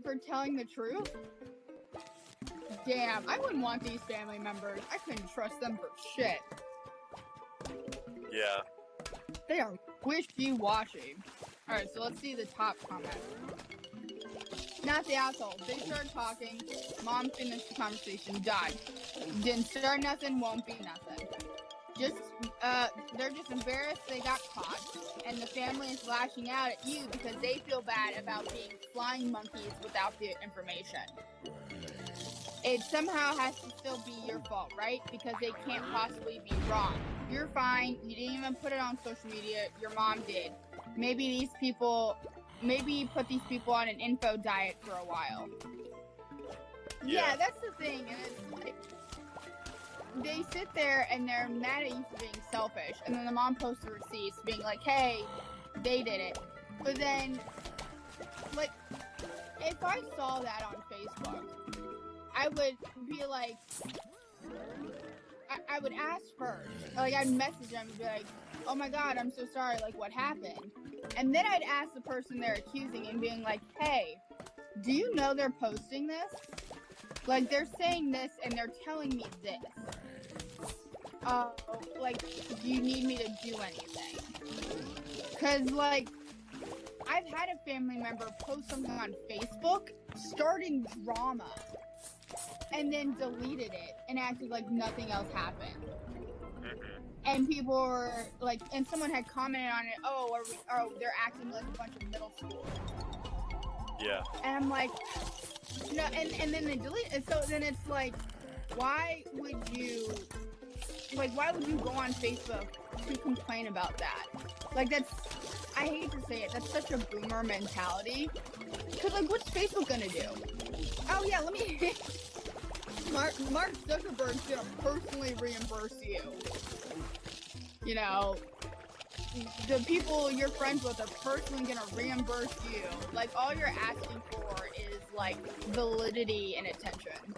for telling the truth? Damn, I wouldn't want these family members. I couldn't trust them for shit. Yeah. They are wishy-washy. Alright, so let's see the top comment. Not the asshole. They start talking. Mom finished the conversation. Done. Didn't start nothing, won't be nothing. They're just embarrassed they got caught, and the family is lashing out at you because they feel bad about being flying monkeys without the information. It somehow has to still be your fault, right? Because they can't possibly be wrong. You're fine. You didn't even put it on social media. Your mom did. Maybe you put these people on an info diet for a while. Yeah, that's the thing. And it's like, they sit there and they're mad at you for being selfish. And then the mom posts the receipts being like, hey, they did it. But then, like, if I saw that on Facebook, I would be like, I would ask first. Like, I'd message them and be like, oh my God, I'm so sorry. Like, what happened? And then I'd ask the person they're accusing and being like, hey, do you know they're posting this? Like, they're saying this and they're telling me this. Like, do you need me to do anything? Because, like, I've had a family member post something on Facebook, starting drama, and then deleted it and acted like nothing else happened. And people were like, and someone had commented on it, they're acting like a bunch of middle schoolers. Yeah. And I'm like, no, and then they delete it. So then it's like, why would you go on Facebook to complain about that? Like, I hate to say it, that's such a boomer mentality. Because, like, what's Facebook gonna do? Oh, yeah, let me... Mark Zuckerberg's gonna personally reimburse you. You know, the people you're friends with are personally gonna reimburse you. Like, all you're asking for is, like, validity and attention.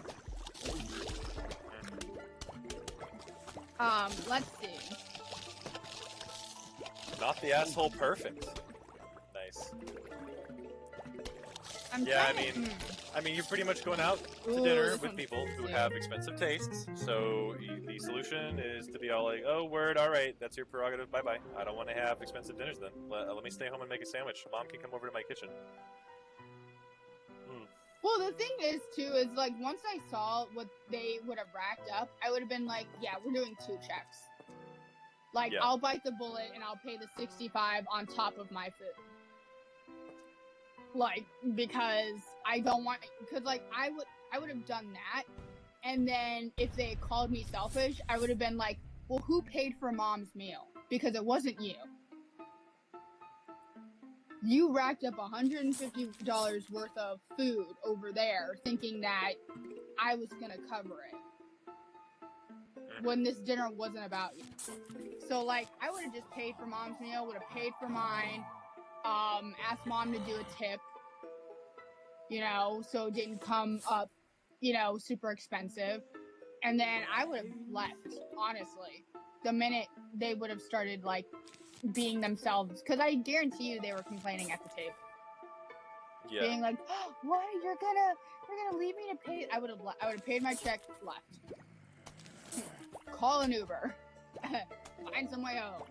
Let's see. Not the asshole perfect. Nice. I mean, you're pretty much going out to dinner with people who have expensive tastes. So the solution is to be all like, "Oh, word, all right, that's your prerogative. Bye bye. I don't want to have expensive dinners then. Let me stay home and make a sandwich. Mom can come over to my kitchen." Well, the thing is, too, is, like, once I saw what they would have racked up, I would have been like, yeah, we're doing 2 checks. Like, I'll bite the bullet and I'll pay the $65 on top of my food. Like, because I don't want... Because, like, I would have done that, and then if they had called me selfish, I would have been like, well, who paid for Mom's meal? Because it wasn't you. You racked up $150 worth of food over there thinking that I was going to cover it when this dinner wasn't about you. So, like, I would have just paid for Mom's meal, would have paid for mine, asked Mom to do a tip, you know, so it didn't come up, you know, super expensive. And then I would have left, honestly, the minute they would have started, like, being themselves, because I guarantee you they were complaining at the table. Yeah. Being like, oh, what? You're gonna leave me to pay? I would have paid my check, left. Call an Uber. Find some way home.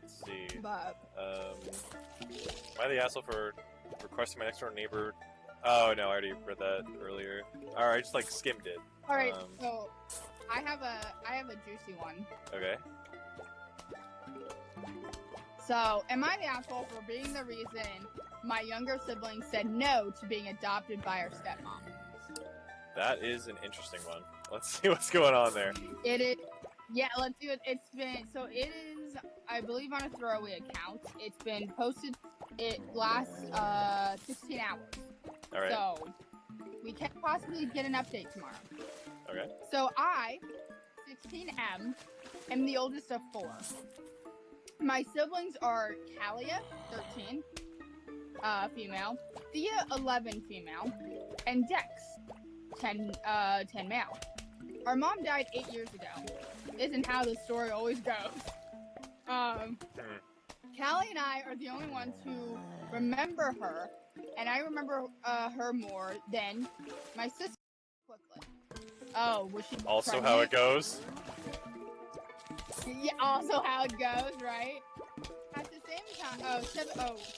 Let's see. But am I the asshole for requesting my next door neighbor? Oh no, I already read that earlier. Alright, I just like skimmed it. Alright, so I have a juicy one. Okay. So, am I the asshole for being the reason my younger sibling said no to being adopted by her stepmom? That is an interesting one. Let's see what's going on there. It is. Yeah, let's see what it's been. So it is, I believe, on a throwaway account. It's been posted. It lasts 16 hours. All right. So we can possibly get an update tomorrow. Okay. So I, 16M, am the oldest of 4. My siblings are Kalia, 13, female, Thea, 11, female, and Dex, 10 male. Our mom died 8 years ago. Isn't how the story always goes. Kalia Callie and I are the only ones who remember her, and I remember her more than my sister. Quickly. Oh, was she Also, pregnant? how it goes. Yeah, also how it goes, right? At the same time,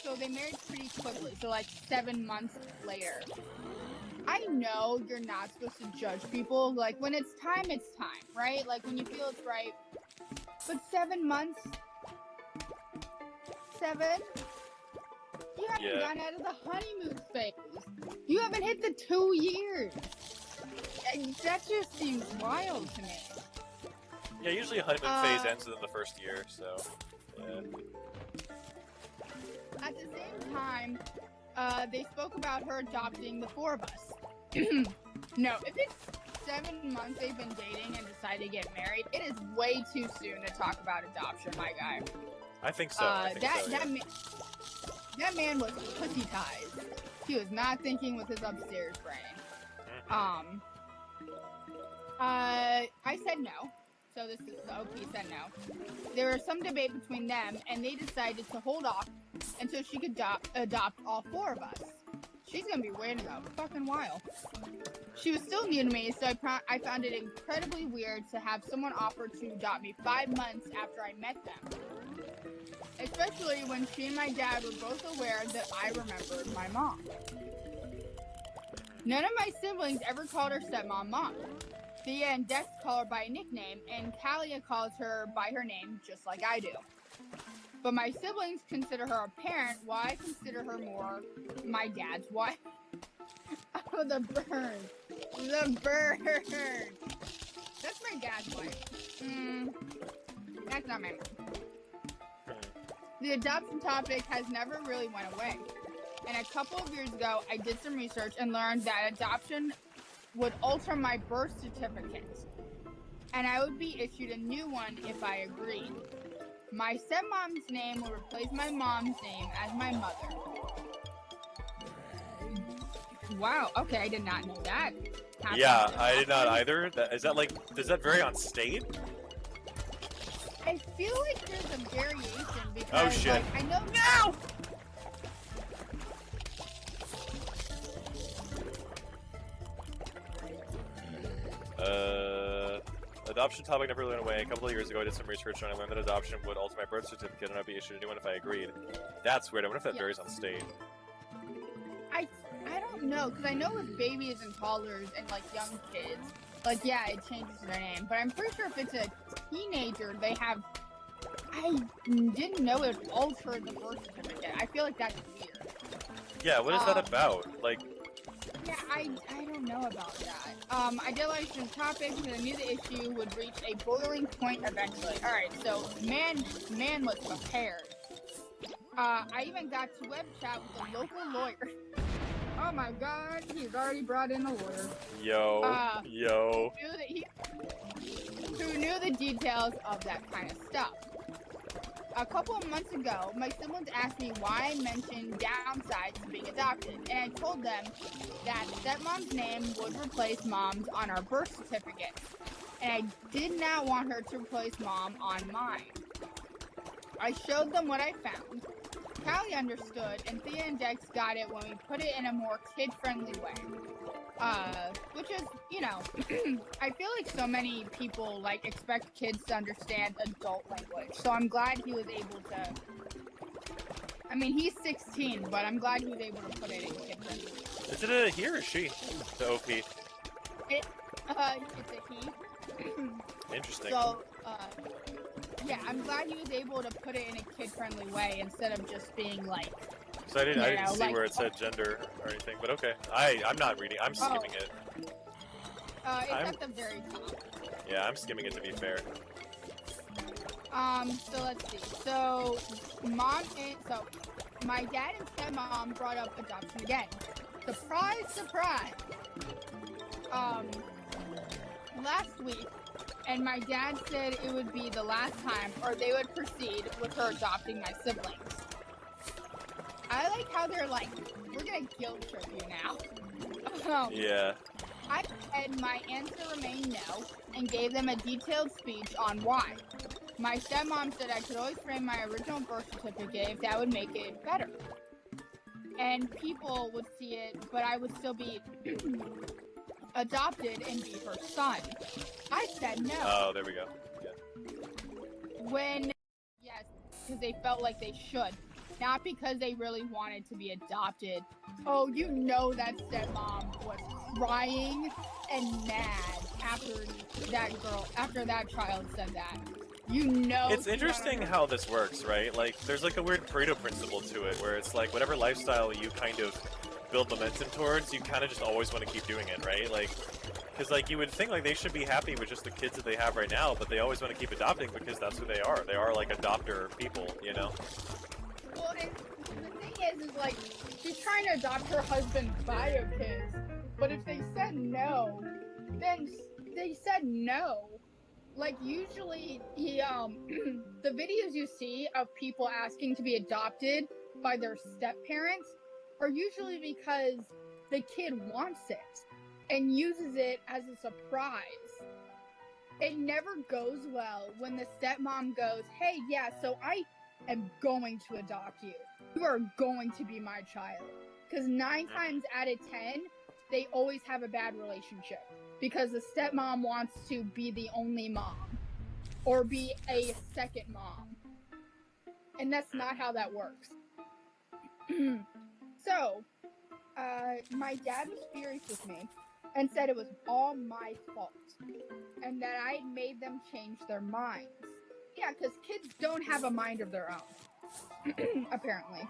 so they married pretty quickly, so like 7 months later. I know you're not supposed to judge people. Like, when it's time, right? Like, when you feel it's right. But 7 months? 7? You haven't gone out of the honeymoon phase. You haven't hit the 2 years. That just seems wild to me. Yeah, usually a honeymoon phase ends within the first year, so, yeah. At the same time, they spoke about her adopting the 4 of us. No, if it's 7 months they've been dating and decide to get married, it is way too soon to talk about adoption, my guy. I think so. That man was pussy-tized. He was not thinking with his upstairs brain. I said no. So this is the OP said no. There was some debate between them, and they decided to hold off until she could adopt all 4 of us. She's gonna be waiting a fucking while. She was still new to me, so I found it incredibly weird to have someone offer to adopt me 5 months after I met them. Especially when she and my dad were both aware that I remembered my mom. None of my siblings ever called her stepmom mom. Thea and Dex call her by a nickname, and Kalia calls her by her name, just like I do. But my siblings consider her a parent, while I consider her more my dad's wife. Oh, the burn. The burn. That's my dad's wife. That's not my mom. The adoption topic has never really went away. And a couple of years ago, I did some research and learned that adoption would alter my birth certificate, and I would be issued a new one if I agreed. My stepmom's name would replace my mom's name as my mother. Wow, okay, I did not know that. Yeah, I did not either. Is that very unstayed? I feel like there's a variation because, oh shit! Like, I know now. Adoption topic never went away. A couple of years ago, I did some research and I learned that adoption would alter my birth certificate and I'd be issued a new one if I agreed. That's weird. I wonder if that varies on state. I don't know, because I know with babies and toddlers and, like, young kids, like, yeah, it changes their name. But I'm pretty sure if it's a teenager, they have... I didn't know it would alter the birth certificate. I feel like that's weird. Yeah, what is that about? Like... Yeah, I don't know about that. I did like some topics and I knew the issue would reach a boiling point eventually. Alright, so man was prepared. I even got to web chat with a local lawyer. Oh my god, he's already brought in a lawyer. Yo. Who knew the details of that kind of stuff. A couple of months ago, my siblings asked me why I mentioned downsides to being adopted, and I told them that stepmom's name would replace mom's on our birth certificate, and I did not want her to replace mom on mine. I showed them what I found. Callie understood, and Thea and Dex got it when we put it in a more kid-friendly way. Which is, you know, I feel like so many people, like, expect kids to understand adult language. So I'm glad he was able to... I mean, he's 16, but I'm glad he was able to put it in kid-friendly. Is it a he or she? The OP? It's a he. Interesting. So, yeah, I'm glad he was able to put it in a kid-friendly way instead of just being, like... So I didn't see where it said gender or anything, but okay. I'm not reading. I'm skimming it. It's at the very top. Yeah, I'm skimming it to be fair. So let's see. So my dad and stepmom brought up adoption again. Surprise, surprise. Last week, and my dad said it would be the last time, or they would proceed with her adopting my siblings. I like how they're like, we're gonna guilt trip you now. Yeah. I said my answer remained no, and gave them a detailed speech on why. My stepmom said I could always frame my original birth certificate if that would make it better. And people would see it, but I would still be adopted and be her son. I said no. Oh, there we go. Yeah. Yes, because they felt like they should. Not because they really wanted to be adopted. Oh, you know that stepmom was crying and mad after that child said that. You know. It's interesting how this works, right? Like, there's like a weird Pareto principle to it, where it's like whatever lifestyle you kind of build momentum towards, you kind of just always want to keep doing it, right? Like, because like you would think like they should be happy with just the kids that they have right now, but they always want to keep adopting because that's who they are. They are like adopter people, you know? Well, and the thing is like, she's trying to adopt her husband's bio kids, but if they said no, then they said no. Like, usually, the videos you see of people asking to be adopted by their step-parents are usually because the kid wants it and uses it as a surprise. It never goes well when the stepmom goes, hey, yeah, so I am going to adopt you. You are going to be my child. Because 9 times out of 10, they always have a bad relationship. Because the stepmom wants to be the only mom. Or be a second mom. And that's not how that works. So, my dad was furious with me. And said it was all my fault. And that I made them change their minds. Yeah, because kids don't have a mind of their own. Apparently.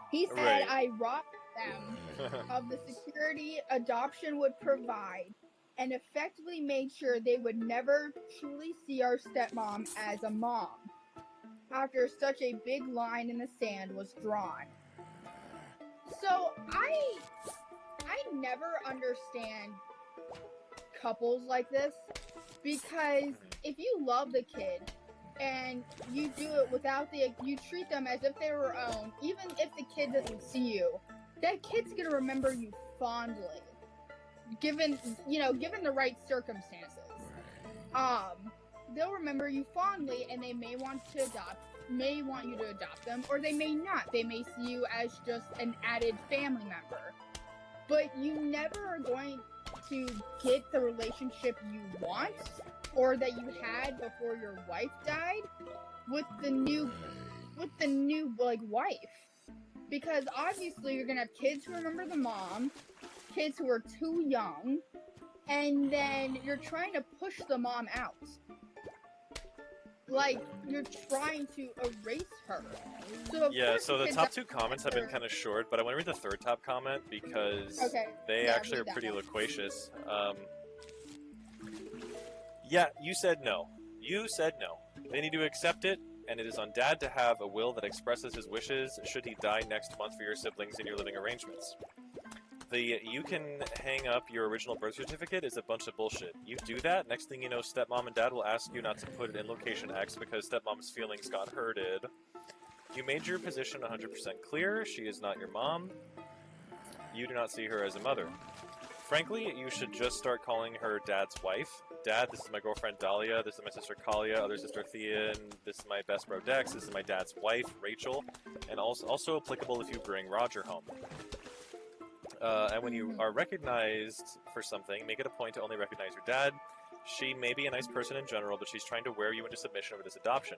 He said Right. I robbed them of the security adoption would provide and effectively made sure they would never truly see our stepmom as a mom after such a big line in the sand was drawn. So I never understand couples like this, because if you love the kid and you do it without you treat them as if they were own, even if the kid doesn't see you, that kid's gonna remember you fondly, given the right circumstances. They'll remember you fondly, and they may want you to adopt them, or they may not. They may see you as just an added family member. But you never are going to get the relationship you want or that you had before your wife died with the new wife. Because obviously you're going to have kids who remember the mom, kids who are too young, and then you're trying to push the mom out. Like, you're trying to erase her. So the top 2 comments have been kind of short, but I want to read the third top comment because they actually are pretty loquacious. Yeah, you said no. You said no. They need to accept it, and it is on Dad to have a will that expresses his wishes should he die next month for your siblings in your living arrangements. You can hang up your original birth certificate is a bunch of bullshit. You do that, next thing you know, stepmom and dad will ask you not to put it in location X because stepmom's feelings got hurted. You made your position 100% clear. She is not your mom. You do not see her as a mother. Frankly, you should just start calling her Dad's wife. Dad, this is my girlfriend Dahlia. This is my sister Kalia. Other sister Thea. And this is my best bro Dex. This is my dad's wife, Rachel. And also applicable if you bring Roger home. And when you are recognized for something, make it a point to only recognize your dad. She may be a nice person in general, but she's trying to wear you into submission over this adoption.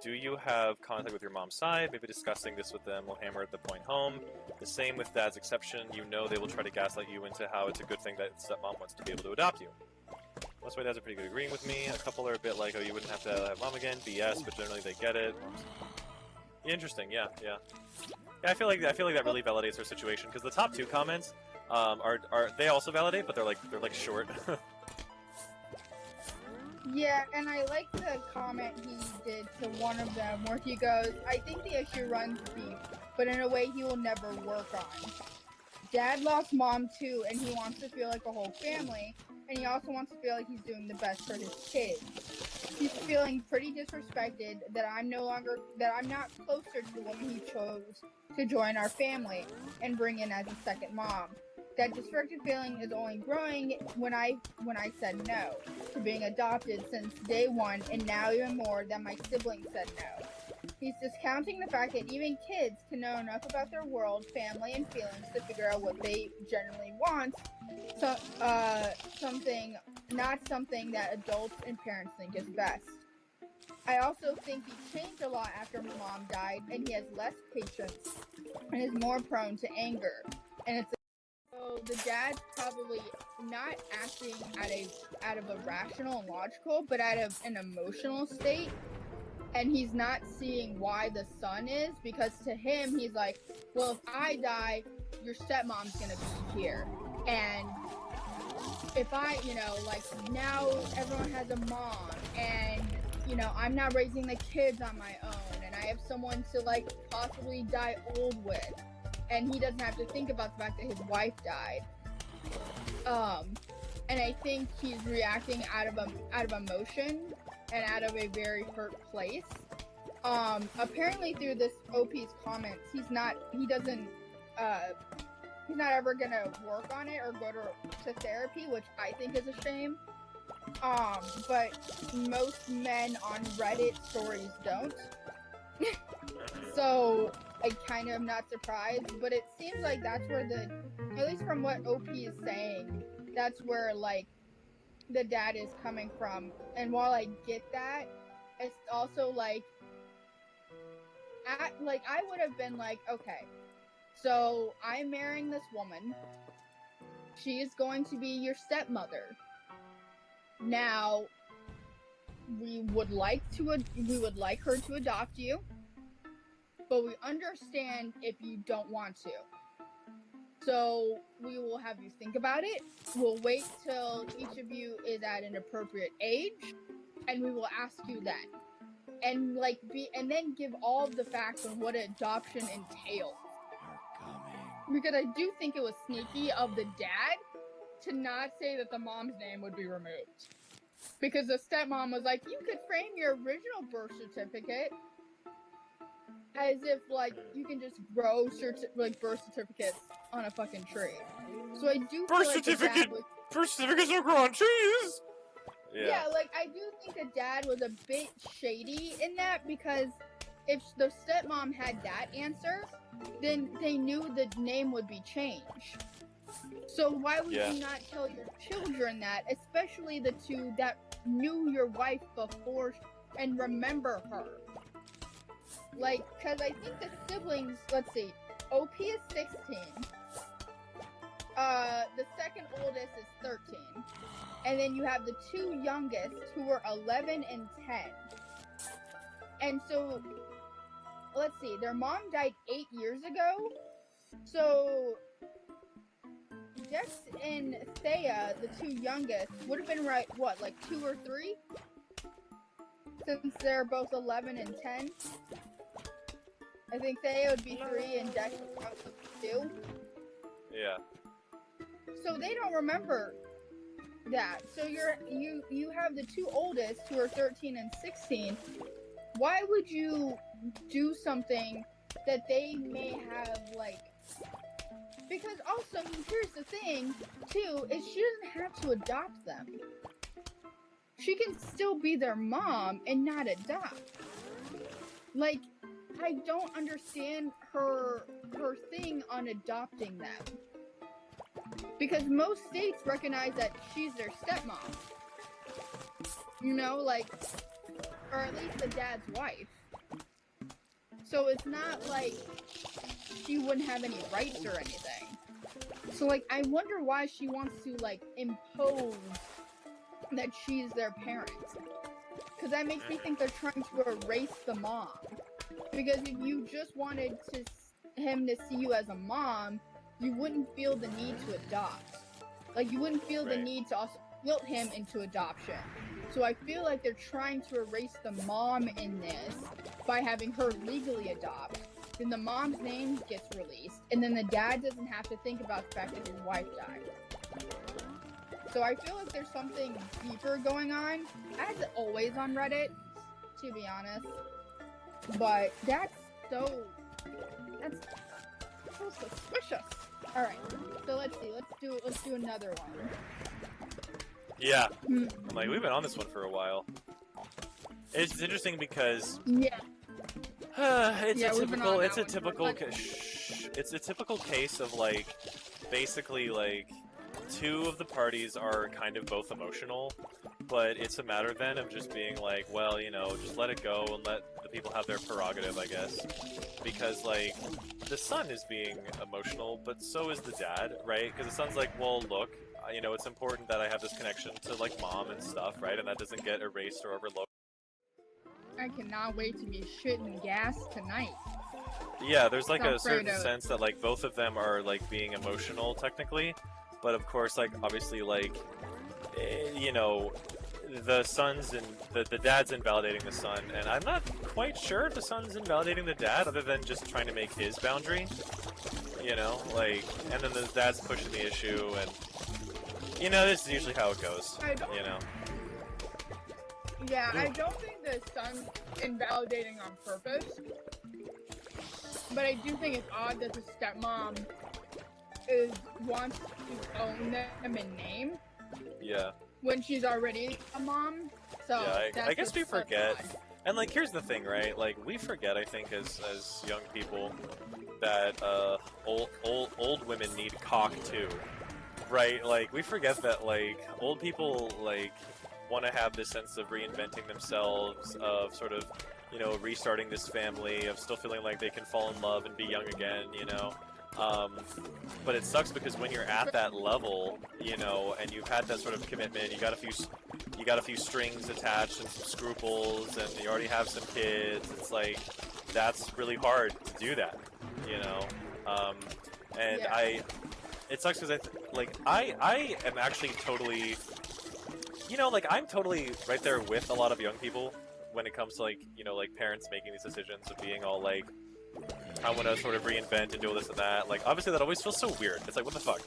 Do you have contact with your mom's side? Maybe discussing this with them will hammer the point home. The same with dad's exception. You know they will try to gaslight you into how it's a good thing that stepmom wants to be able to adopt you. Most of my dads are pretty good agreeing with me. A couple are a bit like, oh, you wouldn't have to have mom again. BS, but generally they get it. Interesting, yeah. Yeah, I feel like that really validates her situation, because the top 2 comments are they also validate, but they're like short. Yeah, and I like the comment he did to one of them where he goes, I think the issue runs deep, but in a way he will never work on. Dad lost mom too, and he wants to feel like a whole family, and he also wants to feel like he's doing the best for his kids. He's feeling pretty disrespected that I'm not closer to the woman he chose to join our family and bring in as a second mom. That destructive feeling is only growing when I said no to being adopted since day one, and now even more that my siblings said no. He's discounting the fact that even kids can know enough about their world, family, and feelings to figure out what they generally want. So, not something that adults and parents think is best. I also think he changed a lot after mom died, and he has less patience and is more prone to anger. And it's so the dad's probably not acting out of a rational and logical, but out of an emotional state. And he's not seeing why the son is, because to him he's like, well, if I die, your stepmom's gonna be here, and if I, like, now everyone has a mom, and I'm not raising the kids on my own, and I have someone to like possibly die old with, and he doesn't have to think about the fact that his wife died. And I think he's reacting out of emotion and out of a very hurt place. Apparently through this OP's comments, he's not ever gonna work on it or go to therapy, which I think is a shame. But most men on Reddit stories don't. So I kind of am not surprised, but it seems like that's where at least from what OP is saying, that's where like the dad is coming from. And while I get that, it's also like I would have been like, okay, so I'm marrying this woman. She is going to be your stepmother. Now, we would like her to adopt you, but we understand if you don't want to. So we will have you think about it. We'll wait till each of you is at an appropriate age, and we will ask you then. And then give all of the facts on what adoption entails. Because I do think it was sneaky of the dad to not say that the mom's name would be removed. Because the stepmom was like, you could frame your original birth certificate as if, like, you can just grow birth certificates on a fucking tree. So I do birth feel like certificate. Birth certificates don't grow on trees. Yeah, like, I do think the dad was a bit shady in that, because if the stepmom had that answer, then they knew the name would be changed. So why would you not tell your children that, especially the two that knew your wife before and remember her? Like, because I think the siblings, let's see, OP is 16. The second oldest is 13. And then you have the two youngest, who were 11 and 10. And so, let's see, their mom died 8 years ago. So, Jess and Thea, the two youngest, would have been like 2 or 3? Since they're both 11 and 10. I think Thea would be 3 and Jess would probably be 2. Yeah. So they don't remember that. So you have the two oldest, who are 13 and 16. Why would you do something that they may have, like... Because also, here's the thing, too, is she doesn't have to adopt them. She can still be their mom and not adopt. Like, I don't understand her thing on adopting them. Because most states recognize that she's their stepmom. Or at least the dad's wife. So it's not like she wouldn't have any rights or anything. So, like, I wonder why she wants to, like, impose that she's their parent. Because that makes me think they're trying to erase the mom. Because if you just wanted him to see you as a mom, you wouldn't feel the need to adopt. Like, you wouldn't feel the need to also guilt him into adoption. So I feel like they're trying to erase the mom in this by having her legally adopt. Then the mom's name gets released, and then the dad doesn't have to think about the fact that his wife died. So I feel like there's something deeper going on, as always on Reddit, to be honest. But that's supposed to squish us. All right. So let's see. Let's do another one. Yeah. I'm like, we've been on this one for a while. It's interesting because Yeah. it's a typical case of like basically like two of the parties are kind of both emotional, but it's a matter then of just being like, well, you know, just let it go and let the people have their prerogative, I guess. Because like the son is being emotional, but so is the dad, right? Because the son's like, well, look, you know, it's important that I have this connection to like mom and stuff, right? And that doesn't get erased or overlooked. I cannot wait to be shitting gas tonight. Yeah, there's like a certain sense that like both of them are like being emotional technically, but of course like obviously like you know, the son's and the dad's invalidating the son, and I'm not quite sure if the son's invalidating the dad other than just trying to make his boundary, you know, like, and then the dad's pushing the issue, and you know, this is usually how it goes, you know. Yeah, I don't think the son's invalidating on purpose, but I do think it's odd that the stepmom wants to own them in name. Yeah. When she's already a mom, so yeah, I guess we forget. And like, here's the thing, right? Like, we forget, I think, as young people, that old women need cock too, right? Like, we forget that like old people like want to have this sense of reinventing themselves, of sort of, you know, restarting this family, of still feeling like they can fall in love and be young again, you know. But it sucks because when you're at that level, you know, and you've had that sort of commitment, you got a few strings attached and some scruples, and you already have some kids. It's like that's really hard to do that, you know. And yeah. It sucks because I am actually totally, you know, like I'm totally right there with a lot of young people when it comes to like, you know, like parents making these decisions of being all like, I want to sort of reinvent and do all this and that. Like, obviously, that always feels so weird. It's like, what the fuck?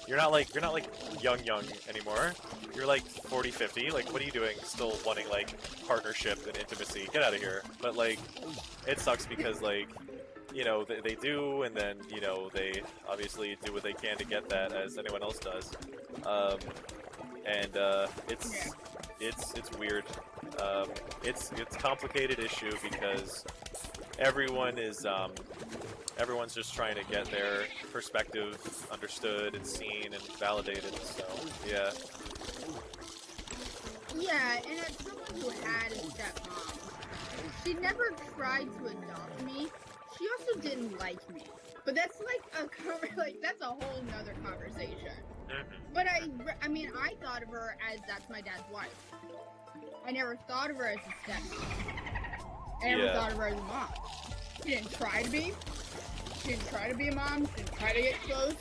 You're not like young anymore. You're like 40, 50. Like, what are you doing? Still wanting like partnership and intimacy? Get out of here. But like, it sucks because like, you know, they do, and then you know they obviously do what they can to get that, as anyone else does. It's weird. It's a complicated issue because everyone's just trying to get their perspective understood and seen and validated. So yeah. Yeah, and as someone who had a stepmom, she never tried to adopt me. She also didn't like me. But that's like that's a whole nother conversation. But I mean, I thought of her as that's my dad's wife. I never thought of her as a stepmom. I never thought of her as a mom. She didn't try to be. She didn't try to be a mom. She didn't try to get close.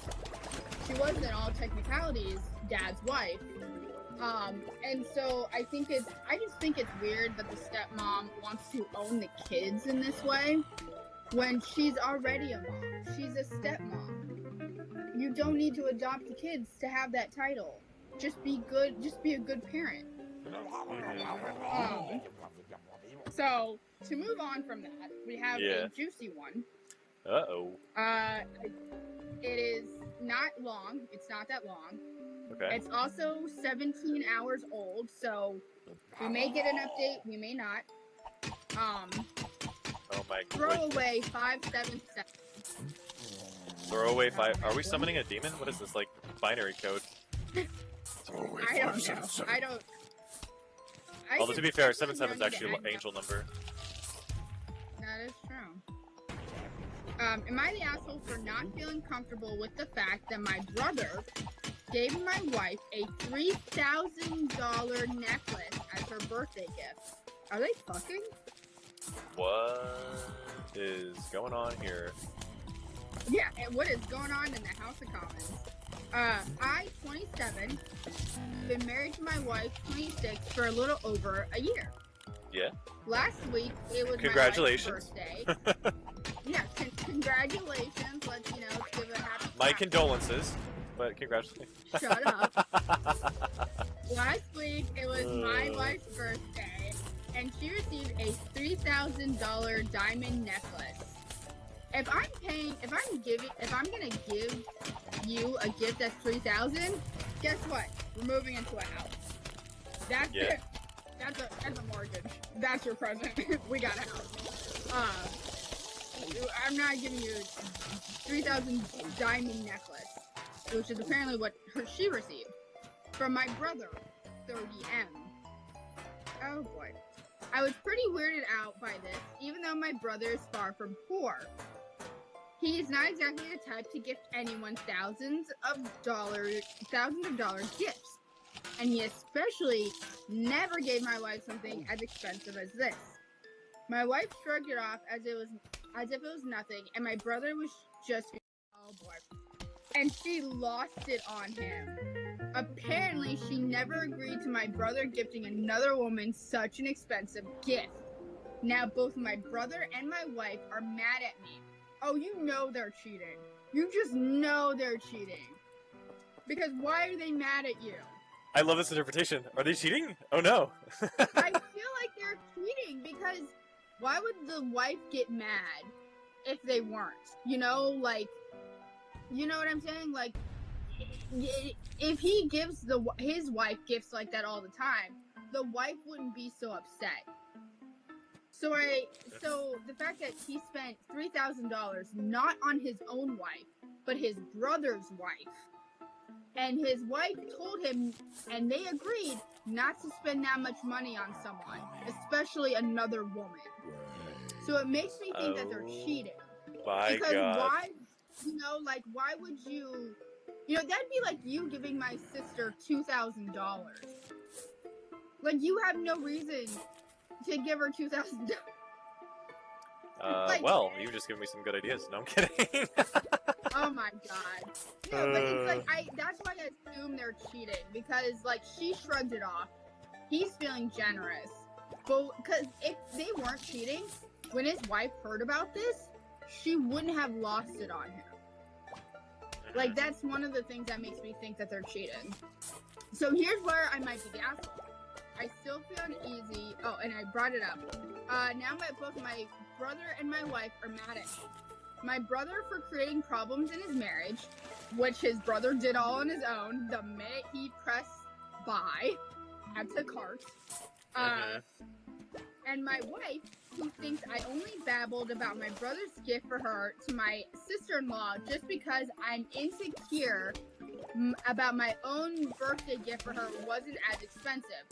She was, in all technicalities, dad's wife. And so I just think it's weird that the stepmom wants to own the kids in this way when she's already a mom. She's a stepmom. You don't need to adopt the kids to have that title. Just be good. Just be a good parent. So, to move on from that, we have a juicy one. It is not long. It's not that long. Okay. It's also 17 hours old, so we may get an update, we may not. Oh my god. Throwaway 577. Throwaway 5. Are we summoning a demon? What is this, like binary code? I don't know. I don't. Although to be fair, 77 is actually an angel number. That is true. Am I the asshole for not feeling comfortable with the fact that my brother gave my wife a $3,000 necklace as her birthday gift? Are they fucking? What is going on here? Yeah, and what is going on in the House of Commons? I, 27, been married to my wife, 26, for a little over a year. Yeah. Last week, it was Congratulations. my wife's birthday. Yeah, congratulations. Let's give a happy My condolences, but congratulations. Shut up. Last week, it was my wife's birthday, and she received a $3,000 diamond necklace if I'm gonna give you a gift that's $3,000, guess what? We're moving into a house. That's it. That's a mortgage. That's your present. We got a house. I'm not giving you a 3,000 diamond necklace, which is apparently what she received from my brother, 30M. Oh boy. I was pretty weirded out by this, even though my brother is far from poor. He is not exactly the type to gift anyone thousands of dollar gifts. And he especially never gave my wife something as expensive as this. My wife shrugged it off as if it was nothing, and my brother was just, oh boy. And she lost it on him. Apparently, she never agreed to my brother gifting another woman such an expensive gift. Now, both my brother and my wife are mad at me. Oh, you know they're cheating. You just know they're cheating. Because why are they mad at you? I love this interpretation. Are they cheating? Oh no. I feel like they're cheating because why would the wife get mad if they weren't? You know, like, you know what I'm saying? Like, if he gives his wife gifts like that all the time, the wife wouldn't be so upset. So the fact that he spent $3,000 not on his own wife, but his brother's wife, and his wife told him, and they agreed not to spend that much money on someone, especially another woman. So it makes me think that they're cheating. My because God. why, you know, like, why would you, you know, that'd be like you giving my sister $2,000. Like, you have no reason to give her $2,000. Like, well, you've just given me some good ideas. No, I'm kidding. Oh my God. Yeah, but it's like, that's why I assume they're cheating, because, like, she shrugged it off. He's feeling generous. But, because if they weren't cheating, when his wife heard about this, she wouldn't have lost it on him. Like, that's one of the things that makes me think that they're cheating. So here's where I might be the asshole. I still feel uneasy. Oh, and I brought it up. Now both my brother and my wife are mad at me. My brother for creating problems in his marriage, which his brother did all on his own the minute he pressed buy at the cart. And my wife, who thinks I only babbled about my brother's gift for her to my sister-in-law just because I'm insecure about my own birthday gift for her wasn't as expensive.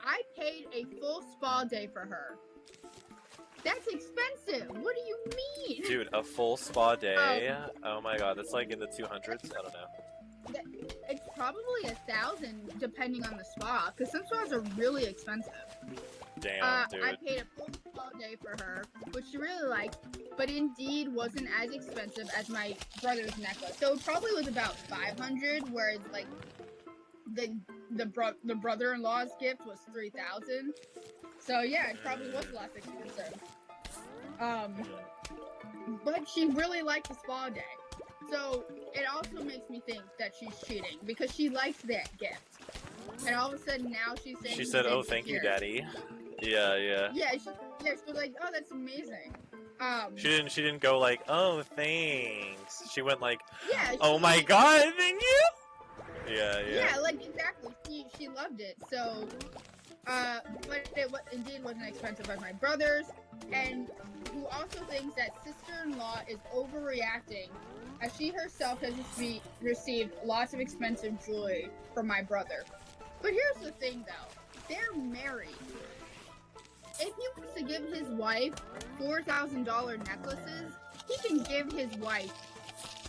I paid a full spa day for her. That's expensive. What do you mean? Dude, a full spa day? Oh my God, that's like in the 200s? I don't know. It's probably 1,000 depending on the spa, because some spas are really expensive. Damn, dude. I paid a full spa day for her, which she really liked, but indeed wasn't as expensive as my brother's necklace. So it probably was about 500, whereas like the brother-in-law's gift was 3,000. So yeah, it probably was less expensive. But she really liked the spa day. So it also makes me think that she's cheating because she liked that gift. And all of a sudden now she's saying She said, "Oh, thank you, Daddy." Yeah. Yeah, she was like, "Oh, that's amazing." She didn't go like, "Oh, thanks." She went like, yeah, "Oh my God, thank you." Yeah. Yeah, like exactly. She loved it. So, but it indeed wasn't expensive as my brother's, and who also thinks that sister-in-law is overreacting, as she herself has received lots of expensive jewelry from my brother. But here's the thing, though: they're married. If he wants to give his wife $4,000 necklaces, he can give his wife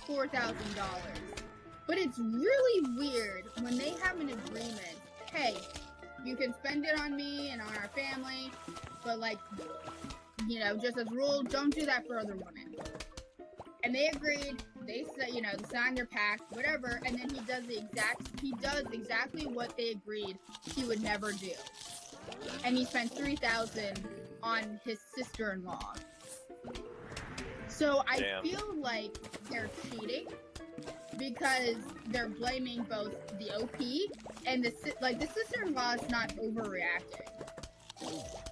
$4,000. But it's really weird when they have an agreement. Hey, you can spend it on me and on our family, but like, you know, just as a rule, don't do that for other women. And they agreed. They said, you know, they signed their pact, whatever, and then he does exactly what they agreed he would never do. And he spent $3,000 on his sister-in-law. So I feel like they're cheating because they're blaming both the OP and the sister-in-law is not overreacting.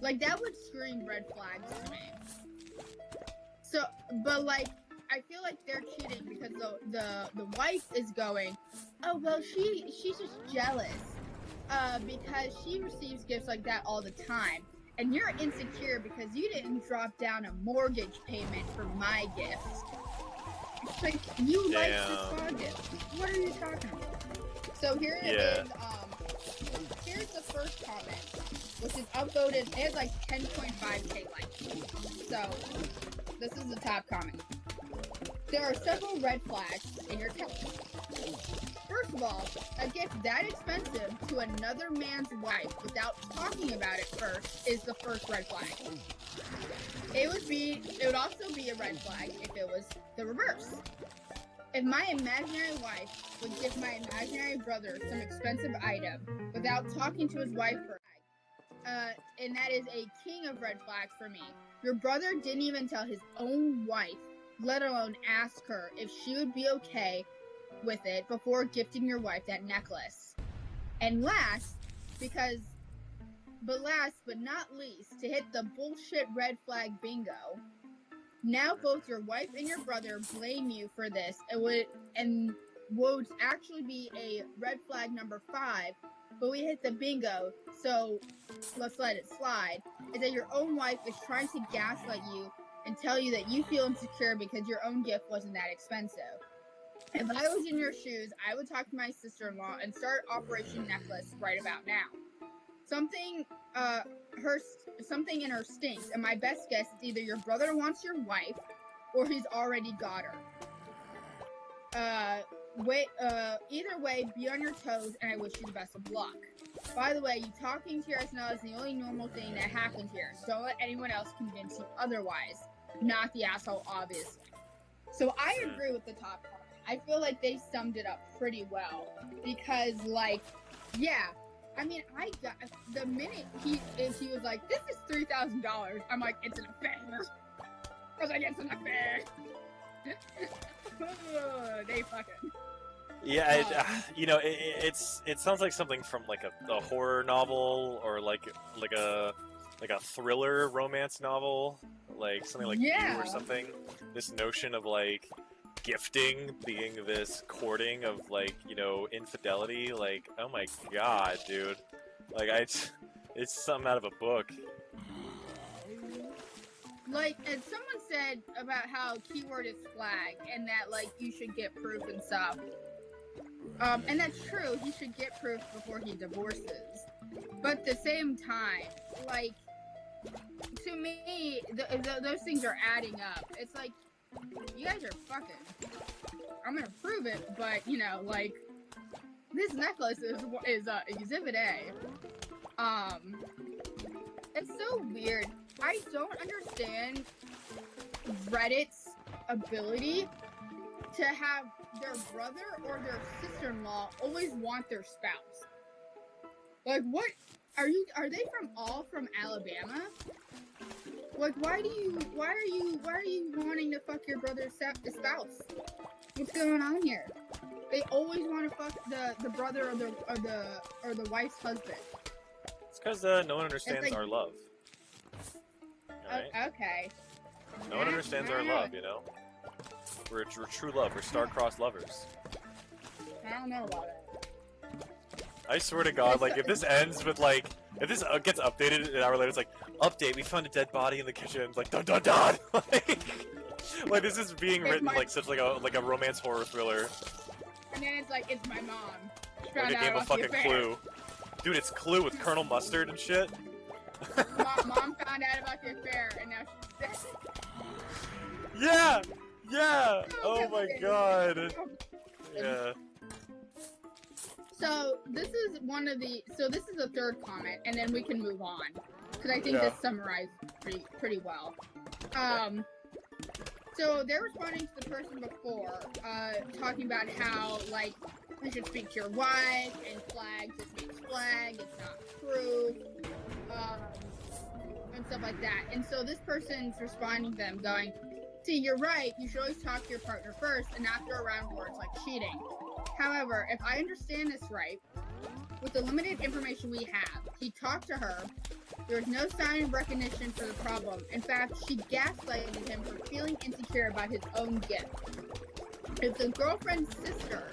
Like, that would scream red flags to me. So, but like, I feel like they're cheating because the wife is going, oh well, she's just jealous, because she receives gifts like that all the time, and you're insecure because you didn't drop down a mortgage payment for my gifts. It's like you like the gifts. What are you talking about? So here is here's the first comment, which is upvoted. It has like 10.5k likes. So this is the top comment. There are several red flags in your text. First of all, a gift that expensive to another man's wife without talking about it first is the first red flag. It would also be a red flag if it was the reverse. If my imaginary wife would give my imaginary brother some expensive item without talking to his wife first, and that is a king of red flags for me. Your brother didn't even tell his own wife, let alone ask her if she would be okay with it before gifting your wife that necklace. And last but not least, to hit the bullshit red flag bingo, now both your wife and your brother blame you for this. And would actually be a red flag number 5, but we hit the bingo, so let's let it slide, is that your own wife is trying to gaslight you and tell you that you feel insecure because your own gift wasn't that expensive. If I was in your shoes, I would talk to my sister-in-law and start Operation Necklace right about now. Something in her stinks, and my best guess is either your brother wants your wife or he's already got her. Either way, be on your toes, and I wish you the best of luck. By the way, you talking to your SNL is the only normal thing that happens here, so don't let anyone else convince you otherwise. Not the asshole, obviously. So I agree with the top part. I feel like they summed it up pretty well, because, like, yeah, I mean, I got the minute he was like, "This is $3,000," I'm like, "It's an affair." I was like, "It's an affair." They fucking. Yeah, it sounds like something from like a horror novel or like a thriller romance novel, like something like You or something. This notion of like gifting being this courting of like, infidelity, like, oh my god, dude. Like it's something out of a book. Like, and someone said about how keyword is flag and that like you should get proof and stuff. And that's true, he should get proof before he divorces. But at the same time, like, to me, those things are adding up. It's like, you guys are fucking. I'm gonna prove it, but, like, this necklace is Exhibit A. It's so weird. I don't understand Reddit's ability to have their brother or their sister-in-law always want their spouse. Like, what? Are they all from Alabama? Like, why are you wanting to fuck your brother's spouse? What's going on here? They always want to fuck the brother or the wife's husband. It's because no one understands our love. Right? Okay. No one understands our love, We're true love. We're star-crossed lovers. I don't know about it. I swear to God, like, if this ends with, like, if this gets updated an hour later, it's like, update, we found a dead body in the kitchen. It's like, dun dun dun! like, this is being written like such like a romance horror thriller. And then it's like, it's my mom. Like a game of fucking Clue. Dude, it's Clue with Colonel Mustard and shit. Mom found out about the affair, and now she's dead. Yeah! Yeah! Oh my god. Yeah. So this is the third comment, and then we can move on, because I think this summarized pretty well. So they're responding to the person before, talking about how, like, you should speak to your wife, and flag just means flag, it's not proof, and stuff like that. And so this person's responding to them going, see, you're right, you should always talk to your partner first and not throw around words like cheating. However, if I understand this right, with the limited information we have, he talked to her, there was no sign of recognition for the problem. In fact, she gaslighted him for feeling care about his own gift. If the girlfriend's sister,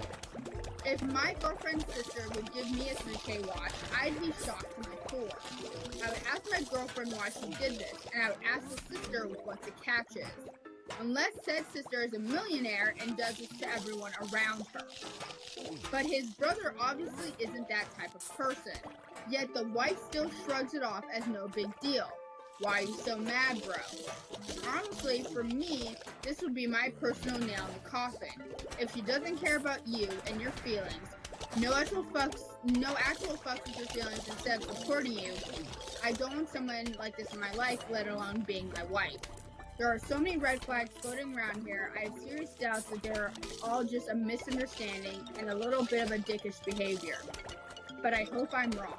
if my girlfriend's sister would give me a 3K watch, I'd be shocked to my core. I would ask my girlfriend why she did this, and I would ask the sister what the catch is. Unless said sister is a millionaire and does this to everyone around her. But his brother obviously isn't that type of person. Yet the wife still shrugs it off as no big deal. Why are you so mad, bro? Honestly, for me, this would be my personal nail in the coffin. If she doesn't care about you and your feelings, no actual fucks with your feelings instead of supporting you, I don't want someone like this in my life, let alone being my wife. There are so many red flags floating around here, I have serious doubts that they're all just a misunderstanding and a little bit of a dickish behavior. But I hope I'm wrong.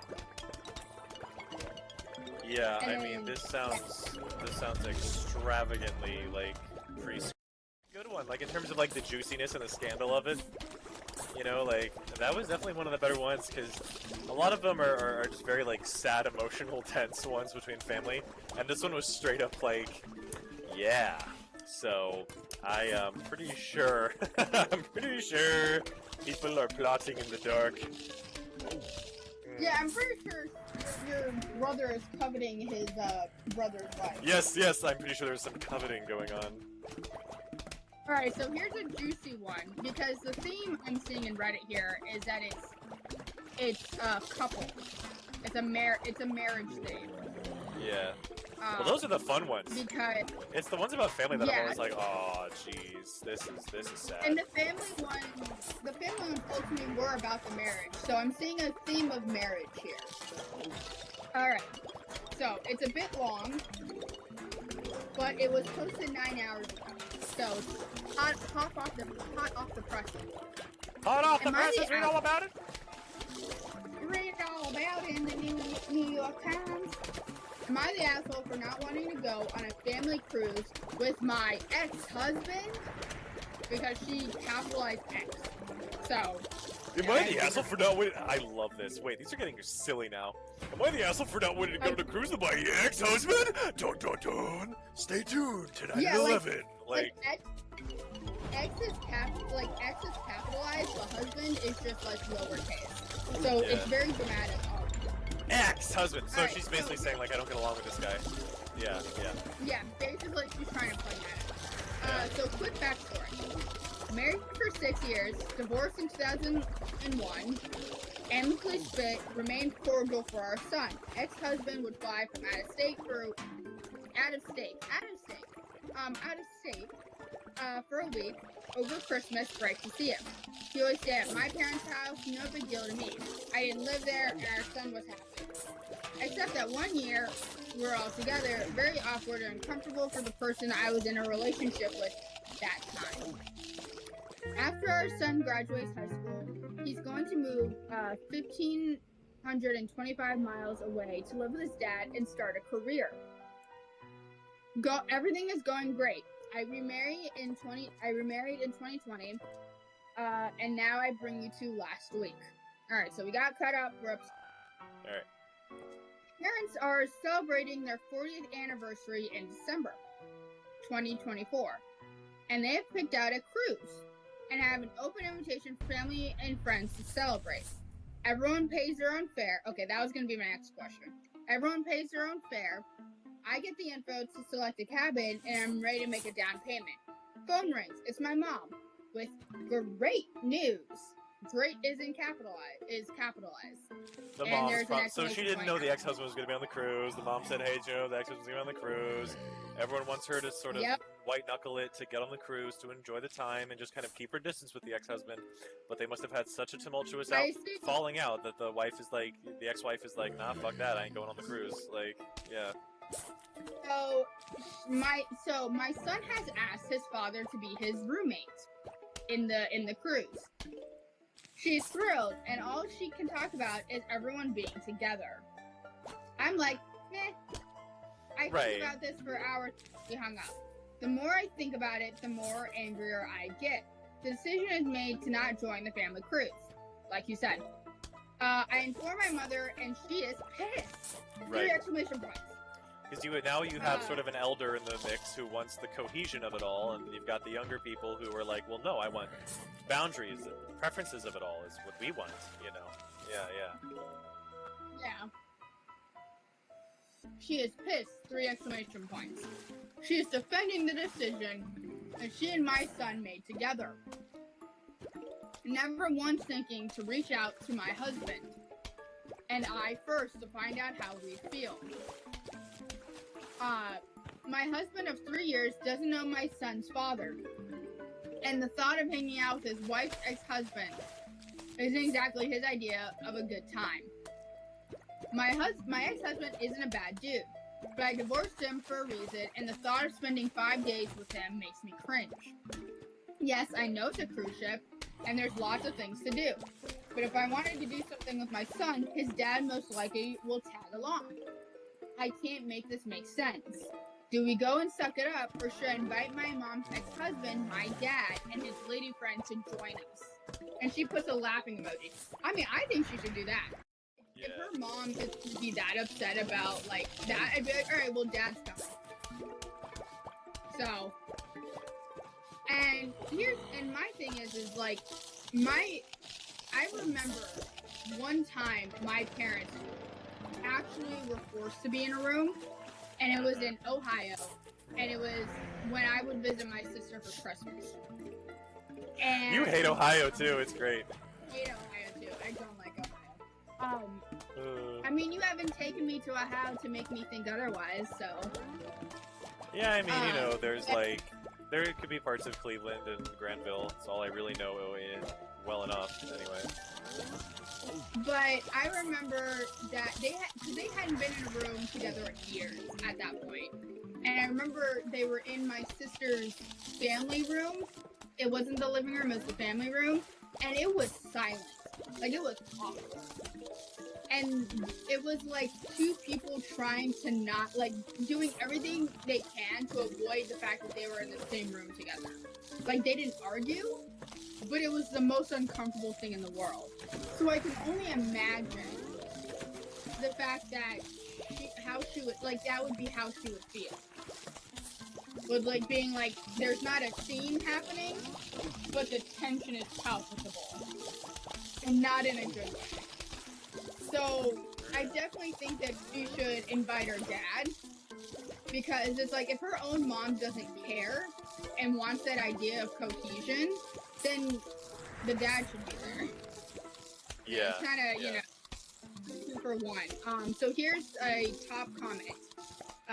Yeah, I mean, this sounds extravagantly, like, pretty good one. Like, in terms of, like, the juiciness and the scandal of it, you know, like, that was definitely one of the better ones, because a lot of them are just very, like, sad, emotional, tense ones between family, and this one was straight up, like, yeah. So, I am pretty sure, people are plotting in the dark. Yeah, I'm pretty sure your brother is coveting his brother's wife. Yes, I'm pretty sure there's some coveting going on. Alright, so here's a juicy one, because the theme I'm seeing in Reddit here is that it's couple. It's a marriage theme. Yeah. Well, those are the fun ones. Because it's the ones about family that I'm always like, oh, jeez, this is sad. And the family ones ultimately were about the marriage. So I'm seeing a theme of marriage here. All right. So it's a bit long, but it was posted 9 hours ago. So it's hot off the presses. Hot off the presses. Read all about it. Read all about it in the New York Times. Am I the asshole for not wanting to go on a family cruise with my ex-husband? Because she capitalized X. So... Am I the asshole for not wanting... I love this. Wait, these are getting silly now. Am I the asshole for not wanting to go on a cruise with my ex-husband? Dun dun dun! Stay tuned tonight at 11. X is capitalized, the husband is just like lowercase. So it's very dramatic. Ex-husband. So she's basically saying, like, I don't get along with this guy. Yeah. Yeah, basically she's trying to play that. So quick backstory. Married for 6 years, divorced in 2001, amicably split, remained cordial for our son. Ex-husband would fly from out of state for a week over Christmas break to see him. He always stayed at my parents' house, no big deal to me. I didn't live there, and our son was happy. Except that 1 year, we were all together, very awkward and uncomfortable for the person I was in a relationship with that time. After our son graduates high school, he's going to move 1,525 miles away to live with his dad and start a career. Everything is going great. I remarried in 2020, and now I bring you to last week. Alright, so we got cut up. We're up. Alright. Parents are celebrating their 40th anniversary in December 2024, and they have picked out a cruise and have an open invitation for family and friends to celebrate. Everyone pays their own fare. Okay, that was going to be my next question. Everyone pays their own fare. I get the info to select a cabin, and I'm ready to make a down payment. Phone rings. It's my mom with great news. Great is capitalized. The mom's so she didn't know the ex-husband was going to be on the cruise. The mom said, "Hey, Joe, the ex-husband's going to be on the cruise." Everyone wants her to sort of white knuckle it to get on the cruise to enjoy the time and just kind of keep her distance with the ex-husband. But they must have had such a tumultuous falling out that the ex-wife is like, "Nah, fuck that. I ain't going on the cruise." Like, yeah. So my son has asked his father to be his roommate in the cruise. She's thrilled, and all she can talk about is everyone being together. I'm like, meh. I think about this for hours. We hung up. The more I think about it, the more angrier I get. The decision is made to not join the family cruise, like you said. I inform my mother, and she is pissed. 3 exclamation points. Because now you have sort of an elder in the mix who wants the cohesion of it all, and you've got the younger people who are like, well, no, I want boundaries and preferences of it all is what we want, you know? Yeah. She is pissed, 3 exclamation points. She is defending the decision that she and my son made together. Never once thinking to reach out to my husband. And I first to find out how we feel. My husband of 3 years doesn't know my son's father. And the thought of hanging out with his wife's ex-husband isn't exactly his idea of a good time. My ex-husband isn't a bad dude, but I divorced him for a reason, and the thought of spending 5 days with him makes me cringe. Yes, I know it's a cruise ship, and there's lots of things to do. But if I wanted to do something with my son, his dad most likely will tag along. I can't make this make sense. Do we go and suck it up, or should I invite my mom's ex-husband, my dad, and his lady friend to join us? And she puts a laughing emoji. I mean, I think she should do that. Yeah. If her mom could be that upset about, like, that, I'd be like, alright, well, dad's coming. So, and my thing is like, I remember one time my parents actually were forced to be in a room, and it was in Ohio, and it was when I would visit my sister for Christmas. And You hate Ohio too, it's great. I hate Ohio too. I don't like Ohio. I mean, you haven't taken me to Ohio to make me think otherwise, so. Yeah, I mean, you know, there's like, there could be parts of Cleveland and Granville. That's all I really know in well enough, anyway. But I remember that they hadn't been in a room together in years at that point. And I remember they were in my sister's family room. It wasn't the living room, it was the family room. And it was silent. Like, it was awful. And it was like two people trying to not, like, doing everything they can to avoid the fact that they were in the same room together. Like, they didn't argue, but it was the most uncomfortable thing in the world. So I can only imagine the fact that that would be how she would feel. With, like, being like, there's not a scene happening, but the tension is palpable. And not in a good way. So, I definitely think that she should invite her dad. Because it's like, if her own mom doesn't care and wants that idea of cohesion, then the dad should be there. Yeah. It's kind of, you know, 2 for 1. So here's a top comment.